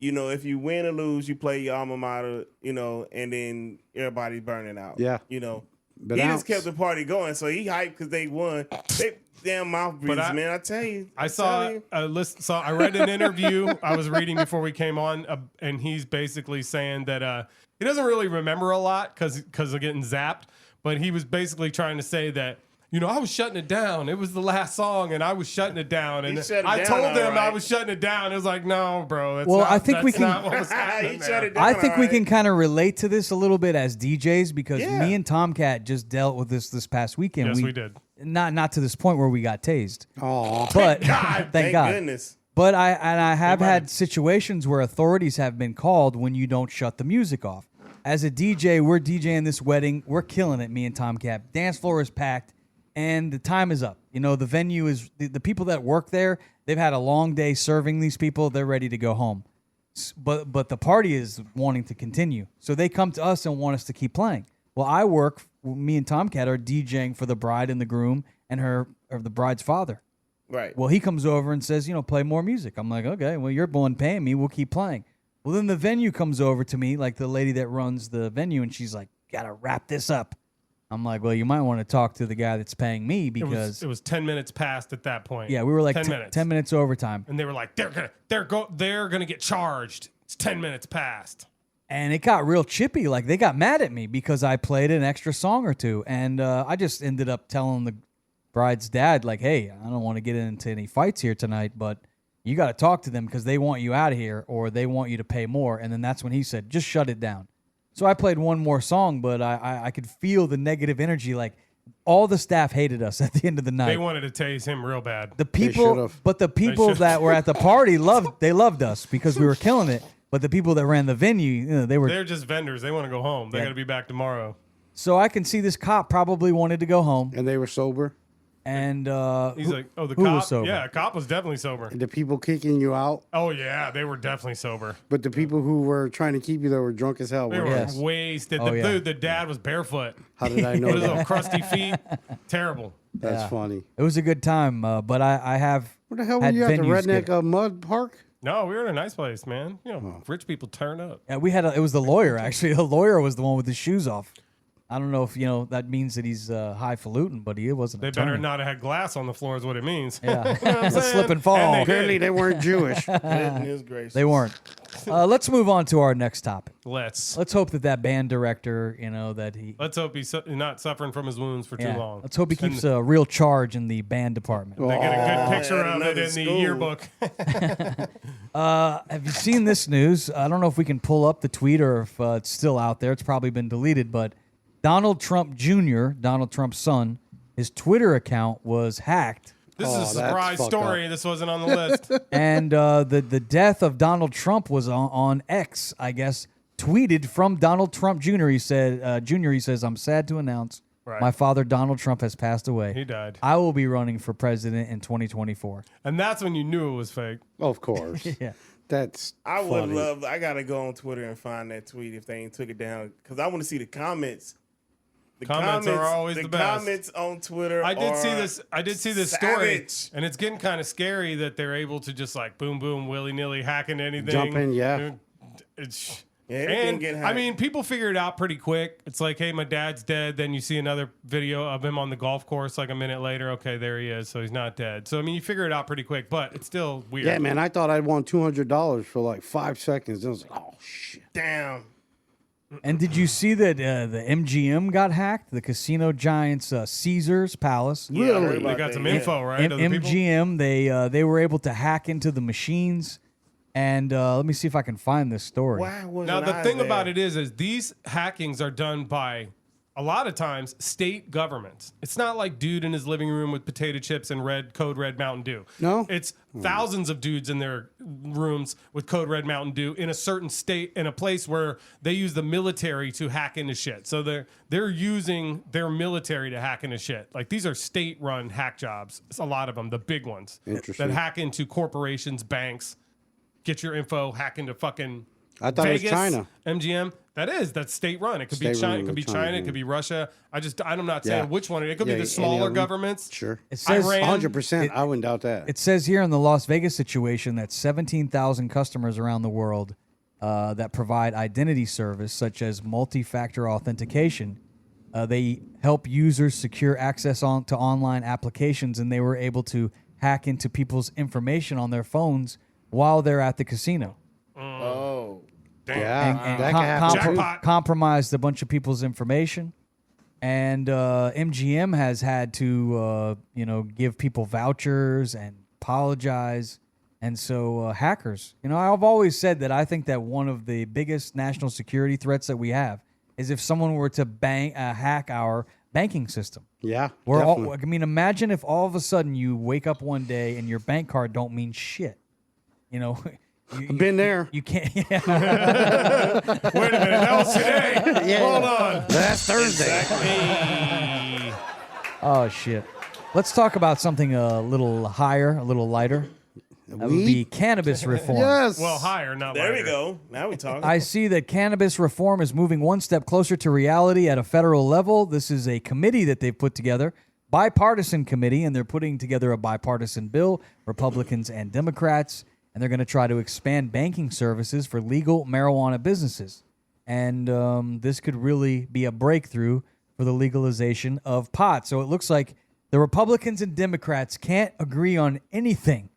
if you win or lose, you play your alma mater, and then everybody's burning out. Yeah. He just kept the party going, so he hyped because they won. They damn mouth breathers, man. I tell you. I read an interview I was reading before we came on, and he's basically saying that he doesn't really remember a lot because of getting zapped, but he was basically trying to say that, I was shutting it down. It was the last song, and I was shutting it down. And shut it I down, told them all I right. was shutting it down. It was like, no, bro. I think we can. Not what was happening He there. shut it down. I think we all can right. kind of relate to this a little bit as DJs because Yeah. me and Tomcat just dealt with this past weekend. Yes, we did. Not to this point where we got tased, Aw. but Thank thank God. goodness. But I have had situations where authorities have been called when you don't shut the music off. As a DJ, we're DJing this wedding. We're killing it, me and Tomcat. Dance floor is packed, and the time is up. The venue is the people that work there. They've had a long day serving these people. They're ready to go home. But the party is wanting to continue. So they come to us and want us to keep playing. Well, me and Tomcat are DJing for the bride and the groom and the bride's father. Right. Well, he comes over and says, play more music. I'm like, okay, well, you're the one paying me. We'll keep playing. Well, then the venue comes over to me, like the lady that runs the venue, and she's like, gotta wrap this up. I'm like, well, you might want to talk to the guy that's paying me because it was 10 minutes past at that point. Yeah, we were like 10 minutes overtime. And they were like, they're gonna get charged. It's 10 minutes past. And it got real chippy. Like they got mad at me because I played an extra song or two. And I just ended up telling the bride's dad, like, hey, I don't want to get into any fights here tonight, but you got to talk to them because they want you out of here or they want you to pay more. And then that's when he said, just shut it down. So I played one more song, but I could feel the negative energy. Like all the staff hated us at the end of the night. They wanted to tase him real bad. The people that were at the party loved us because we were killing it. But the people that ran the venue, they're just vendors. They want to go home. They got to be back tomorrow. So I can see this cop probably wanted to go home. And they were sober? And he's like, oh, the who cop? was sober? Yeah, cop was definitely sober. The people kicking you out? Oh, yeah, they were definitely sober. But the people who were trying to keep you there were drunk as hell. They were wasted. The dad was barefoot. How did I know With his that? little crusty feet. Terrible. That's funny. It was a good time, but I have Where the hell were you at the redneck mud park? No, we were in a nice place, man. Rich people turn up. Yeah, it was the lawyer, actually. The lawyer was the one with his shoes off. I don't know if, that means that he's highfalutin, but he wasn't. They better not have had glass on the floor is what it means. Yeah. You know what I'm saying? Slip and fall. And Apparently they weren't Jewish. They weren't. Let's move on to our next topic. Let's hope that band director, that he... Let's hope he's not suffering from his wounds for too long. Let's hope he keeps a real charge in the band department. They get a good picture of it in the yearbook. Have you seen this news? I don't know if we can pull up the tweet or if it's still out there. It's probably been deleted, but Donald Trump Jr., Donald Trump's son, his Twitter account was hacked. This is a surprise story. This wasn't on the list. And the death of Donald Trump was on X, I guess, tweeted from Donald Trump Jr. He says, I'm sad to announce my father, Donald Trump, has passed away. He died. I will be running for president in 2024. And that's when you knew it was fake. Of course. Yeah. I would love, I got to go on Twitter and find that tweet if they ain't took it down because I want to see the comments. The comments are always the best. Comments on Twitter. I did see this story, savage. and it's getting kind of scary that they're able to just like boom, boom, willy nilly hack into anything. Jump in, yeah. I mean, people figure it out pretty quick. It's like, hey, my dad's dead. Then you see another video of him on the golf course like a minute later. Okay, there he is. So he's not dead. So, I mean, you figure it out pretty quick, but it's still weird. Yeah, man, I thought I'd won $200 for like 5 seconds. I was like, oh, shit. Damn. And did you see that the MGM got hacked? The casino giants Caesars Palace. Yeah, Really? They got some info, right? MGM, they were able to hack into the machines. And let me see if I can find this story. Why wasn't Now, the I thing there? about it is these hackings are done by, a lot of times, state governments. It's not like dude in his living room with potato chips and Code Red Mountain Dew. No? It's thousands of dudes in their rooms with Code Red Mountain Dew in a certain state, in a place where they use the military to hack into shit. So they're using their military to hack into shit. Like, these are state-run hack jobs. It's a lot of them, the big ones. Interesting. That hack into corporations, banks, get your info, hack into fucking I thought Vegas, it was China. MGM. That's state run. It could be China. It could be China. It could be Russia. I'm not saying which one. It could be the smaller governments. Sure. It says Iran. 100%. I wouldn't doubt that. It says here in the Las Vegas situation that 17,000 customers around the world that provide identity service such as multi-factor authentication. They help users secure access to online applications, and they were able to hack into people's information on their phones while they're at the casino. Oh. Damn. Yeah. And that could happen too. compromised a bunch of people's information. And MGM has had to, give people vouchers and apologize. And so hackers, I've always said that I think that one of the biggest national security threats that we have is if someone were to hack our banking system. Yeah, imagine if all of a sudden you wake up one day and your bank card don't mean shit. I've been there. You can't. Wait a minute. That was today. Hold on. That's Thursday. Hey. Oh shit. Let's talk about something a little higher, a little lighter. That would be cannabis reform. Yes. Well, higher, not There we lighter. go. Now we talking. I see that cannabis reform is moving one step closer to reality at a federal level. This is a committee that they've put together, bipartisan committee, and they're putting together a bipartisan bill, Republicans and Democrats, and they're going to try to expand banking services for legal marijuana businesses. And this could really be a breakthrough for the legalization of pot. So it looks like the Republicans and Democrats can't agree on anything,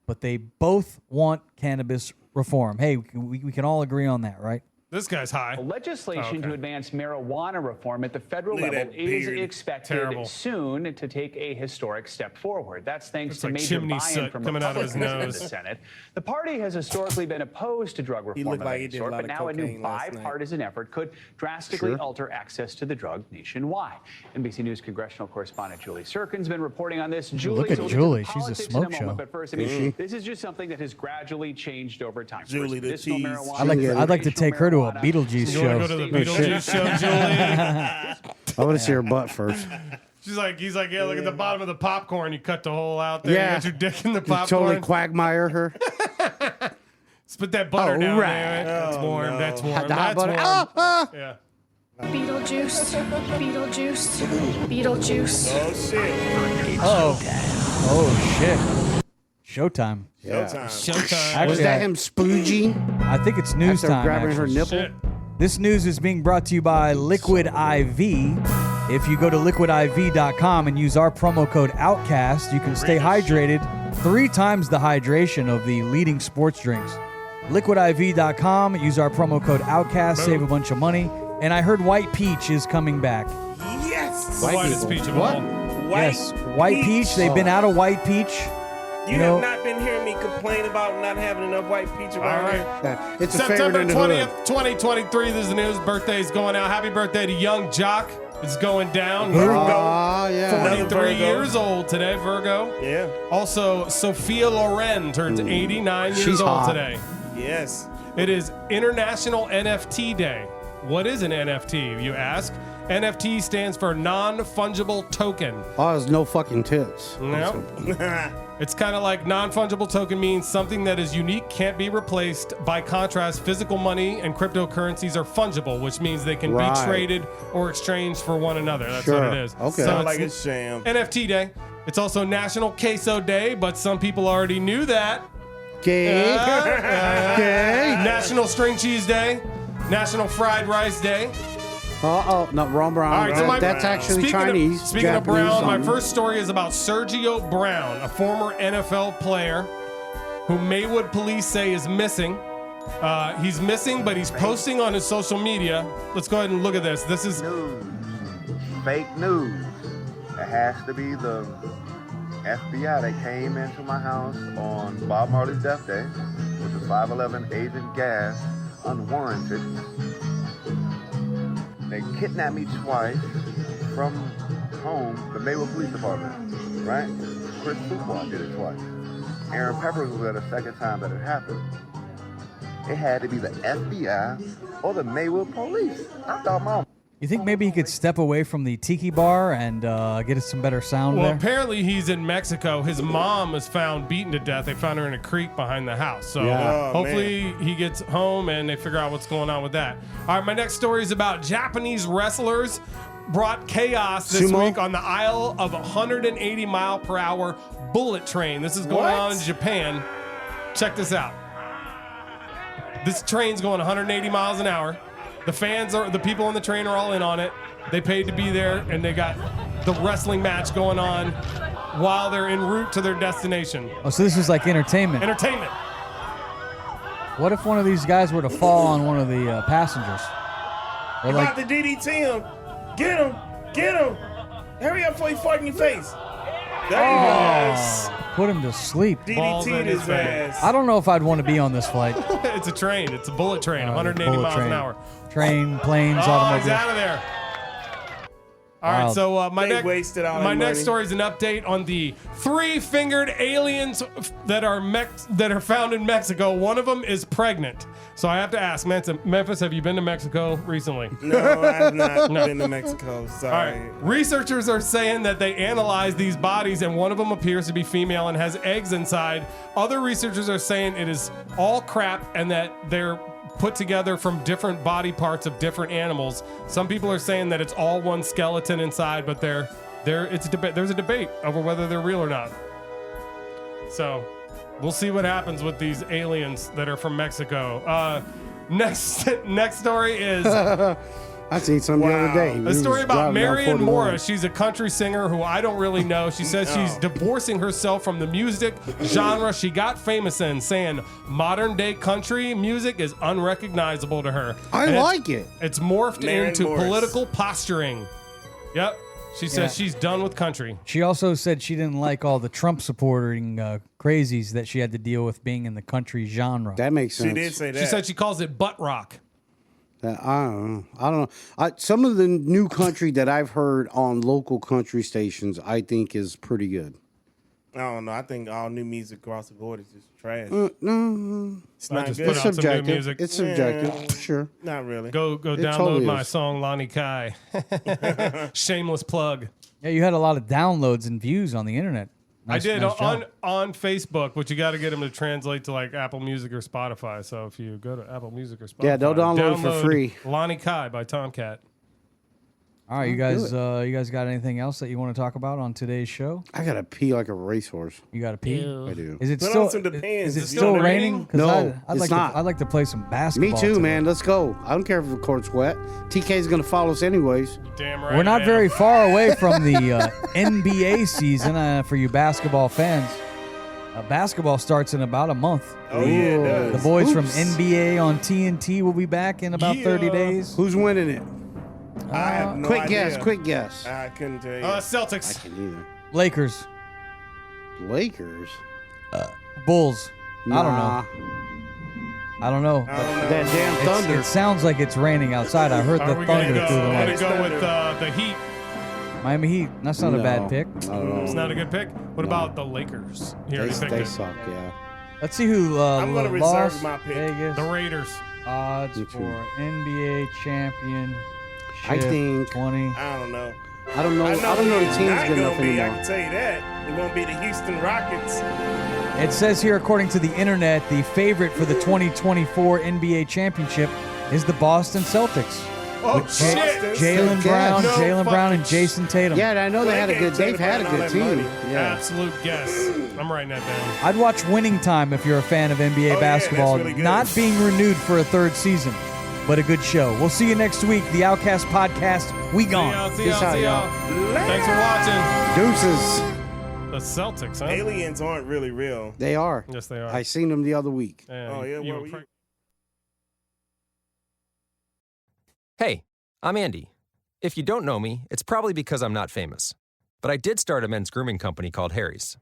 but they both want cannabis reform. Hey, we can all agree on that, right? This guy's high. Legislation to advance marijuana reform at the federal Look at level that is beard. expected Terrible. soon to take a historic step forward. That's thanks Looks to like major chimney buy-in soot from coming out of his Republicans in nose. the Senate. The party has historically been opposed to drug reform looked of like any he did a sort, lot but of now a new cocaine last night. bipartisan effort could drastically alter access to the drug nationwide. NBC News congressional correspondent Julie Sirkin's been reporting on this. Julie, Look at so we'll get to Julie. the She's a politics smoke in a show. moment, but first, I mean, this is just something that has gradually changed over time. Julie the First, medicinal cheese. marijuana, I'd like to take her to a recreational Beetlejuice You want to go show. to the Beetlejuice show, Julie? I want to see her butt first. He's like, yeah, look at the bottom of the popcorn. You cut the hole out there. Yeah. You got your dick in the popcorn. Totally quagmire her. Let's put that butter Oh, down right. there. That's warm. no. That's warm. The hot That's butter. warm. Yeah. Beetlejuice, Beetlejuice, Beetlejuice. Oh shit. Oh, shit. Showtime. Showtime. Showtime. Actually, Was that him spooging I think it's news after time. grabbing her actually. nipple? Shit. This news is being brought to you by Liquid IV. If you go to liquidiv.com and use our promo code OUTCAST, you can stay hydrated 3 times the hydration of the leading sports drinks. Liquidiv.com, use our promo code OUTCAST, save a bunch of money. And I heard White Peach is coming back. Yes. The whitest peach of What? all. Yes, White Peach. They've been out of White Peach. You know- have not been hearing me complain about not having enough white peach All around right. here. It's a favorite September in the hood. 20th, 2023. This is the news. Birthday's going out. Happy birthday to Young Jock. It's going down. Ah, yeah. 43 Virgo. years old today, Virgo. Yeah. Also, Sophia Loren turns 89 years She's old hot. today. Yes. It is International NFT Day. What is an NFT, you ask? NFT stands for non-fungible token. Oh, there's no fucking tits. No. It's kind of like non-fungible token means something that is unique, can't be replaced. By contrast, physical money and cryptocurrencies are fungible, which means they can Right. be traded or exchanged for one another. That's Sure. what it is. Okay. So Sound it's like a sham. NFT Day. It's also National Queso Day, but some people already knew that. Gay. Gay. National String Cheese Day. National Fried Rice Day. Oh, no, wrong brown. All right, so my- That's actually speaking Chinese. Speaking of Japanese, Brown, my something. first story is about Sergio Brown, a former NFL player who Maywood police say is missing. He's missing, but he's posting on his social media. Let's go ahead and look at this. This is News. Fake news. It has to be the FBI that came into my house on Bob Marley's death day with the 511 Agent Gas unwarranted. They kidnapped me twice from home, the Maywood Police Department, right? Chris Fuqua did it twice. Aaron Peppers was there the second time that it happened. It had to be the FBI or the Maywood Police. I thought my You think maybe he could step away from the tiki bar and get us some better sound well, there? apparently he's in Mexico. His mom was found beaten to death. They found her in a creek behind the house. So Yeah. Oh, hopefully he gets home and they figure out what's going on with that. All right, my next story is about Japanese wrestlers brought chaos this Sumo? week on the aisle of a 180-mile-per-hour bullet train. This is going What? on in Japan. Check this out. This train's going 180 miles an hour. The people on the train are all in on it. They paid to be there, and they got the wrestling match going on while they're en route to their destination. Oh, so this is like entertainment. Entertainment. What if one of these guys were to fall on one of the passengers? Or You like, about to DDT him. Get him. Get him. Hurry up before he fart in your face. There he goes. put him to sleep. Balls in DDT'd his his face. ass. I don't know if I'd want to be on this flight. It's a train. It's a bullet train, 180 Bullet miles train. an hour. Train, planes, Oh, he's automobiles. out of there. All right, so my wasted all my that next money. story is an update on the 3-fingered aliens that are found in Mexico. One of them is pregnant. So I have to ask, Memphis, have you been to Mexico recently? No, I have not been to Mexico. Sorry. All right. Researchers are saying that they analyzed these bodies and one of them appears to be female and has eggs inside. Other researchers are saying it is all crap and that they're put together from different body parts of different animals. Some people are saying that it's all one skeleton inside, but there's a debate over whether they're real or not. So we'll see what happens with these aliens that are from Mexico. Next story is I seen some the other day. a story about Marion 41. Morris. She's a country singer who I don't really know. She says she's divorcing herself from the music genre she got famous in, saying modern day country music is unrecognizable to her. I And like it. It's morphed Marion into Morris. political posturing. Yep. She says she's done with country. She also said she didn't like all the Trump supporting crazies that she had to deal with being in the country genre. That makes sense. She did say that. She said she calls it butt rock. I don't know. Some of the new country that I've heard on local country stations, I think is pretty good. I don't know. I think all new music across the board is just trash. No, It's not just good. put it's out some new subjective. music. It's subjective, sure. Not really. Go download totally my is. song Lonnie Kai. Shameless plug. Yeah, you had a lot of downloads and views on the internet. I did nice job. on Facebook, but you got to get them to translate to like Apple Music or Spotify. So if you go to Apple Music or Spotify, Yeah, they'll download for free. Lonnie Kai by Tomcat. All right, you guys got anything else that you want to talk about on today's show? I gotta pee like a racehorse. You got to pee? I do. Is it Put still on some Depends. is it It's still still raining? raining? 'Cause No, I'd it's like not. I'd like to play some basketball. Me too, today. man. Let's go. I don't care if the court's wet. TK's gonna follow us anyways. Damn right. We're not I am. very far away from the NBA season for you basketball fans. Basketball starts in about a month. Oh, yeah, it does. The boys from Oops. NBA on TNT will be back in about 30 days. Who's winning it? I have no Quick idea. guess. Quick guess. I couldn't tell you. Celtics. I can either. Lakers, Lakers. Bulls. I don't know. I don't know. That damn thunder. It sounds like it's raining outside. I heard the Are we gonna thunder go? through the I'm gonna lights. go with the Heat. Miami Heat. That's not a bad pick. It's not a good pick. What about the Lakers? You already picked They it. suck. Yeah. Let's see who I'm gonna Las reserve my pick. Vegas The Raiders. odds Me too. for NBA championship I think- 20. I don't know. I don't know. I don't know the who team's it's not good enough gonna be. I anymore. can tell you that. It's gonna be the Houston Rockets. It says here, according to the internet, the favorite for the 2024 NBA championship is the Boston Celtics. Oh With shit! Jalen Brown, No Jalen Brown, and fucking Jason Tatum. Yeah, and I know they had a good. They've had a good team. Yeah. Absolute guess. I'm writing that down. I'd watch Winning Time if you're a fan of NBA yeah, basketball. that's really good. Not being renewed for a third season, but a good show. We'll see you next week. The Outcast Podcast. We gone. See y'all. Thanks for watching. Deuces. The Celtics, huh? Aliens aren't really real. They are. Yes, they are. I seen them the other week. Oh, yeah, you where were were you? Hey, I'm Andy. If you don't know me, it's probably because I'm not famous. But I did start a men's grooming company called Harry's.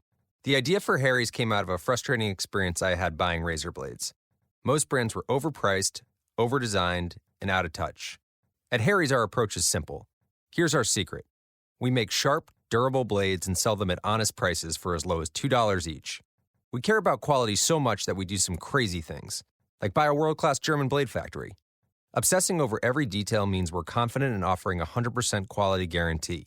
The idea for Harry's came out of a frustrating experience I had buying razor blades. Most brands were overpriced, overdesigned, and out of touch. At Harry's, our approach is simple. Here's our secret. We make sharp, durable blades and sell them at honest prices for as low as $2 each. We care about quality so much that we do some crazy things, like buy a world-class German blade factory. Obsessing over every detail means we're confident in offering a 100% quality guarantee.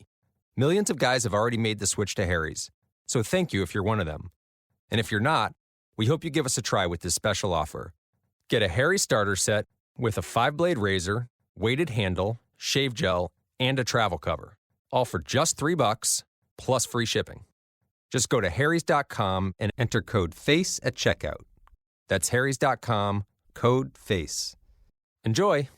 Millions of guys have already made the switch to Harry's, so thank you if you're one of them. And if you're not, we hope you give us a try with this special offer. Get a Harry starter set with a 5-blade razor, weighted handle, shave gel, and a travel cover. All for just $3 plus free shipping. Just go to harrys.com and enter code FACE at checkout. That's harrys.com, code FACE. Enjoy!